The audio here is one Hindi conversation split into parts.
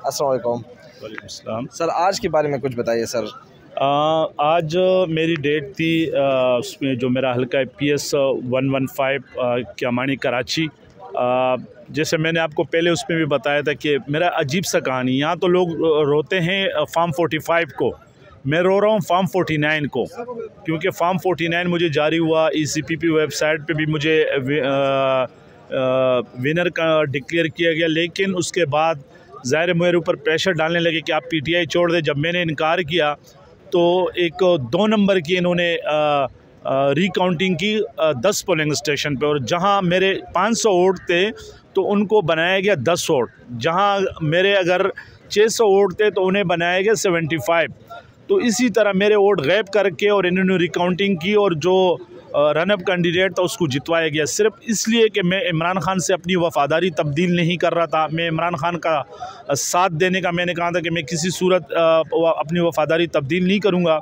अस्सलाम वालेकुम। वालेकुम सलाम। सर आज के बारे में कुछ बताइए सर। आज मेरी डेट थी उसमें जो मेरा हल्का है PS 115 क्यामानी कराची। जैसे मैंने आपको पहले उसमें भी बताया था कि मेरा अजीब सा कहानी, यहाँ तो लोग रोते हैं फार्म 45 को, मैं रो रहा हूँ फार्म 49 को, क्योंकि फार्म 49 मुझे जारी हुआ, ECPP वेबसाइट पे भी मुझे विनर का डिक्लेयर किया गया, लेकिन उसके बाद ज़ाहिर मेरे ऊपर प्रेशर डालने लगे कि आप PTI छोड़ दें। जब मैंने इनकार किया तो एक 2 नंबर की इन्होंने रिकाउंटिंग की 10 पोलिंग स्टेशन पे, और जहां मेरे 500 वोट थे तो उनको बनाया गया 10 वोट, जहां मेरे अगर 600 वोट थे तो उन्हें बनाया गया 75। तो इसी तरह मेरे वोट गैब करके और इन्होंने रिकाउंटिंग की और जो रनअप कैंडिडेट था उसको जितवाया गया, सिर्फ इसलिए कि मैं इमरान खान से अपनी वफ़ादारी तब्दील नहीं कर रहा था। मैं इमरान खान का साथ देने का मैंने कहा था कि मैं किसी सूरत अपनी वफ़ादारी तब्दील नहीं करूँगा।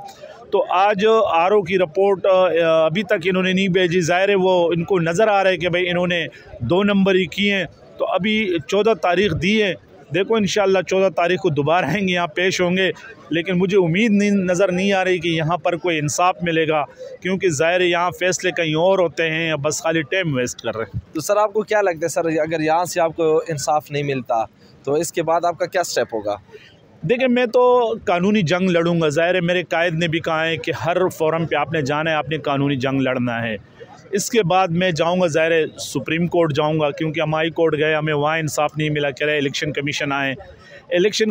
तो आज RO की रिपोर्ट अभी तक इन्होंने नहीं भेजी। ज़ाहिर है वो इनको नज़र आ रहा है कि भाई इन्होंने 2 नंबर ही किए हैं। तो अभी 14 तारीख़ दी है, देखो इंशाल्लाह 14 तारीख़ को दोबारा आएंगे, यहाँ पेश होंगे, लेकिन मुझे उम्मीद नज़र नहीं आ रही कि यहाँ पर कोई इंसाफ मिलेगा, क्योंकि ज़ाहिर है यहाँ फ़ैसले कहीं और होते हैं या बस खाली टाइम वेस्ट कर रहे हैं। तो सर आपको क्या लगता है सर, अगर यहाँ से आपको इंसाफ नहीं मिलता तो इसके बाद आपका क्या स्टेप होगा? देखिए, मैं तो कानूनी जंग लड़ूंगा। ज़ाहिर है मेरे कायद ने भी कहा है कि हर फोरम पे आपने जाना है, आपने कानूनी जंग लड़ना है। इसके बाद मैं जाऊंगा, ज़ाहिर है सुप्रीम कोर्ट जाऊंगा, क्योंकि हम हाई कोर्ट गए, हमें वहाँ इंसाफ नहीं मिला। कह रहे इलेक्शन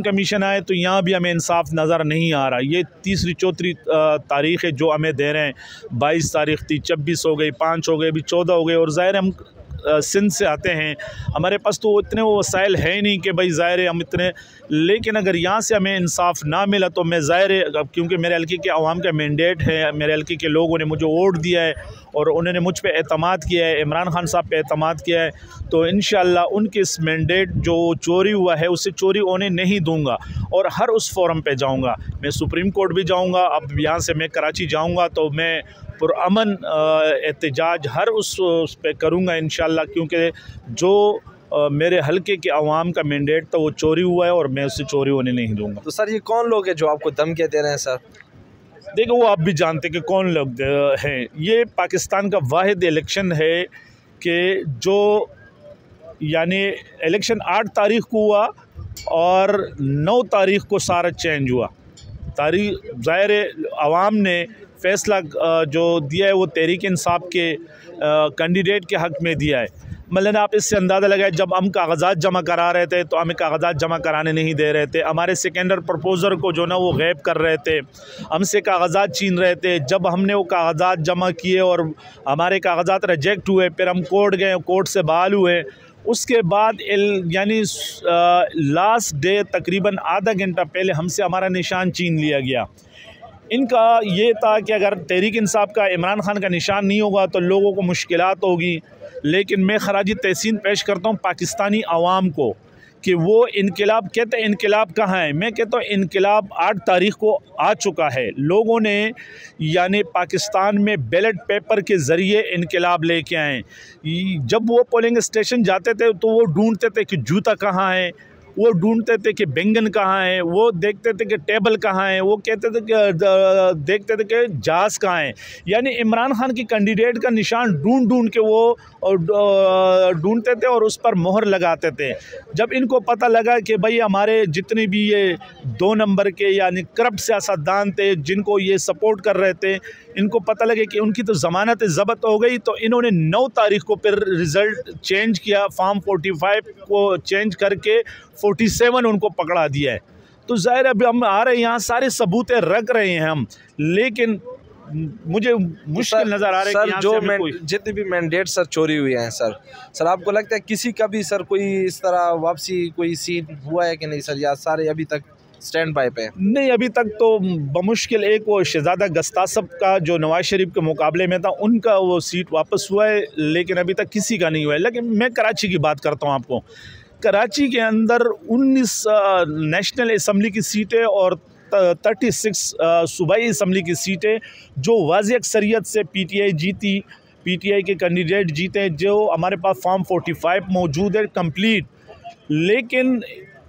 कमीशन आए तो यहाँ भी हमें इंसाफ नज़र नहीं आ रहा। ये तीसरी चौथी तारीख़ है जो हमें दे रहे हैं। 22 तारीख़ थी, 26 हो गई, 5 हो गई, अभी 14 हो गए। और ज़ाहिर हम सिंध से आते हैं, हमारे पास तो इतने वो वसाइल है नहीं कि भाई ज़ाहिर है हम इतने, लेकिन अगर यहाँ से हमें इंसाफ ना मिला तो मैं ज़ाहिर है, क्योंकि मेरे हल्के के अवाम का मैंडेट है, मेरे हल्के के लोगों ने मुझे वोट दिया है और उन्होंने मुझ पे एतमाद किया है, इमरान खान साहब पे एतमाद किया है, तो इंशाअल्लाह उनके इस मैंडेट जो चोरी हुआ है उसे चोरी होने नहीं दूंगा और हर उस फोरम पे जाऊंगा। मैं सुप्रीम कोर्ट भी जाऊंगा, अब यहाँ से मैं कराची जाऊंगा तो मैं पुरअमन एहतजाज हर उस पे करूँगा इंशाअल्लाह, क्योंकि जो मेरे हल्के के अवाम का मैंडेट था वो चोरी हुआ है और मैं उससे चोरी होने नहीं दूंगा। तो सर ये कौन लोग हैं जो आपको धमकियाँ दे रहे हैं सर? देखो, वो आप भी जानते हैं कि कौन लोग हैं। ये पाकिस्तान का वाहिद इलेक्शन है कि जो यानी इलेक्शन 8 तारीख़ को हुआ और 9 तारीख़ को सारा चेंज हुआ। तारीख़ ज़ाहिर अवाम ने फ़ैसला जो दिया है वो तहरीक इंसाफ के कैंडिडेट के हक़ में दिया है। मतलब आप इससे अंदाज़ा लगाए, जब हम कागज़ात जमा करा रहे थे तो हमें कागज़ात जमा कराने नहीं दे रहे थे, हमारे सेकेंडर प्रपोज़र को जो ना वो गैब कर रहे थे, हमसे कागज़ात छीन रहे थे। जब हमने वो कागज़ात जमा किए और हमारे कागज़ात रिजेक्ट हुए, फिर हम कोर्ट गए, कोर्ट से बहाल हुए। उसके बाद यानी लास्ट डे तकरीबन आधा घंटा पहले हमसे हमारा निशान छीन लिया गया। इनका ये था कि अगर तहरीक इंसाफ का इमरान खान का निशान नहीं होगा तो लोगों को मुश्किलात होगी, लेकिन मैं खराजी तहसीन पेश करता हूँ पाकिस्तानी अवाम को कि वो इनकलाब कहते हैं, इनकलाब कहाँ है? मैं कहता हूँ इनकलाब 8 तारीख़ को आ चुका है। लोगों ने यानी पाकिस्तान में बैलेट पेपर के ज़रिए इनकलाब लेके आए। जब वो पोलिंग स्टेशन जाते थे तो वो ढूंढते थे कि जूता कहाँ है, वो ढूंढते थे कि बैंगन कहाँ है, वो देखते थे कि टेबल कहाँ है, वो कहते थे कि देखते थे कि जहाज़ कहाँ है। यानी इमरान खान की कैंडिडेट का निशान ढूंढ के वो ढूंढते थे और उस पर मोहर लगाते थे। जब इनको पता लगा कि भाई हमारे जितने भी ये 2 नंबर के यानी करप्ट सियासतदान थे जिनको ये सपोर्ट कर रहे थे, इनको पता लगे कि उनकी तो ज़मानत ज़ब्त हो गई, तो इन्होंने 9 तारीख़ को फिर रिज़ल्ट चेंज किया, फार्म 45 को चेंज करके 47 उनको पकड़ा दिया है। तो ज़ाहिर अब हम आ रहे हैं यहाँ, सारे सबूतें रख रहे हैं हम, लेकिन मुझे मुश्किल नज़र आ रहा है कि जो जितने भी मैंडेट सर चोरी हुए हैं सर आपको लगता है किसी का भी सर कोई इस तरह वापसी कोई सीट हुआ है कि नहीं सर, या सारे अभी तक स्टैंड बाय पे? नहीं, अभी तक तो बमुश्किल एक वो शहजादा गस्तासब का जो नवाज शरीफ के मुकाबले में था उनका वो सीट वापस हुआ है, लेकिन अभी तक किसी का नहीं हुआ है। लेकिन मैं कराची की बात करता हूँ आपको, कराची के अंदर 19 नेशनल असम्बली की सीटें और 36 सूबाई असम्बली की सीटें जो वाज़ेह अक्सरियत से PTI जीती, PTI के कैंडिडेट जीते, जो हमारे पास फॉर्म 45 मौजूद है कंप्लीट। लेकिन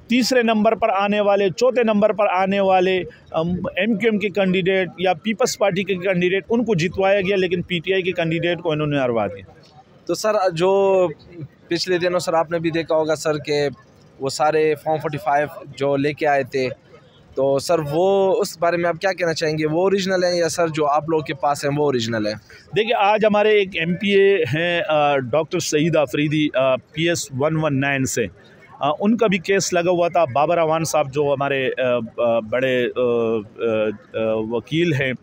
तीसरे नंबर पर आने वाले, चौथे नंबर पर आने वाले MQM के कैंडिडेट या पीपल्स पार्टी के कैंडिडेट, उनको जितवाया गया, लेकिन PTI के कैंडिडेट को इन्होंने हरवा दिया। तो सर जो पिछले दिनों सर आपने भी देखा होगा सर के वो सारे फॉर्म 45 जो लेके आए थे, तो सर वो उस बारे में आप क्या कहना चाहेंगे? वो ओरिजिनल है या सर जो आप लोग के पास हैं वो ओरिजिनल है? देखिए, आज हमारे एक MPA हैं डॉक्टर सईद आफरीदी PS 119 से, उनका भी केस लगा हुआ था। बाबर अवान साहब जो हमारे बड़े वकील हैं,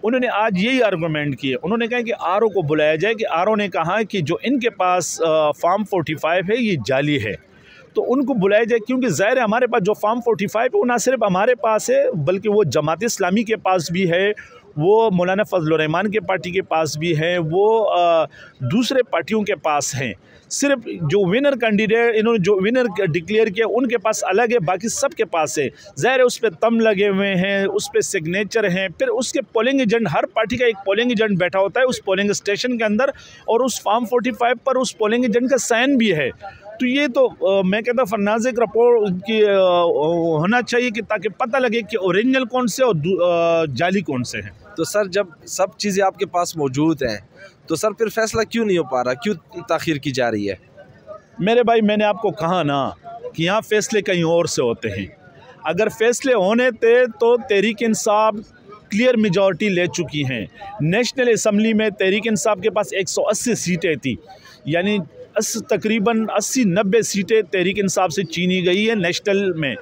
उन्होंने आज यही आर्गूमेंट किए। उन्होंने कहा कि RO को बुलाया जाए, कि RO ने कहा कि जो इनके पास फॉर्म 45 है ये जाली है, तो उनको बुलाया जाए, क्योंकि ज़ाहिर है हमारे पास जो फॉर्म 45 है वो ना सिर्फ हमारे पास है बल्कि वो जमात इस्लामी के पास भी है, वो मौलाना फजलुर रहमान के पार्टी के पास भी है, वो दूसरे पार्टियों के पास हैं। सिर्फ जो विनर कैंडिडेट इन्होंने जो विनर डिक्लेयर किया उनके पास अलग है, बाकी सब के पास है। ज़ाहिर है उस पर तम लगे हुए हैं, उस पर सिग्नेचर हैं, फिर उसके पोलिंग एजेंट, हर पार्टी का एक पोलिंग एजेंट बैठा होता है उस पोलिंग स्टेशन के अंदर, और उस फॉर्म 45 पर उस पोलिंग एजेंट का साइन भी है। तो ये तो मैं कहता हूँ फरनाज़िक रिपोर्ट की होना चाहिए, कि ताकि पता लगे कि ओरिजिनल कौन से और जाली कौन से हैं। तो सर जब सब चीज़ें आपके पास मौजूद हैं, तो सर फिर फैसला क्यों नहीं हो पा रहा, क्यों ताख़ीर की जा रही है? मेरे भाई, मैंने आपको कहा ना कि यहाँ फ़ैसले कहीं और से होते हैं। अगर फ़ैसले होने थे तो तहरीक इंसाफ क्लियर मेजॉरिटी ले चुकी हैं। नेशनल असम्बली में तहरीक इंसाफ के पास 180 सीटें थी, यानी तकरीबन 80-90 सीटें तहरीक इंसाफ से छीनी गई है नेशनल में।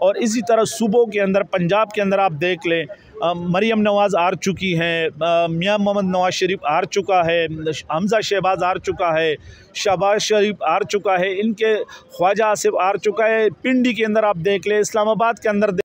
और इसी तरह सूबों के अंदर, पंजाब के अंदर आप देख लें, मरियम नवाज़ हार चुकी हैं, मियां मोहम्मद नवाज शरीफ हार चुका है, हमजा शहबाज हार चुका है, शहबाज शरीफ हार चुका है, इनके ख्वाजा आसिफ हार चुका है। पिंडी के अंदर आप देख लें, इस्लामाबाद के अंदर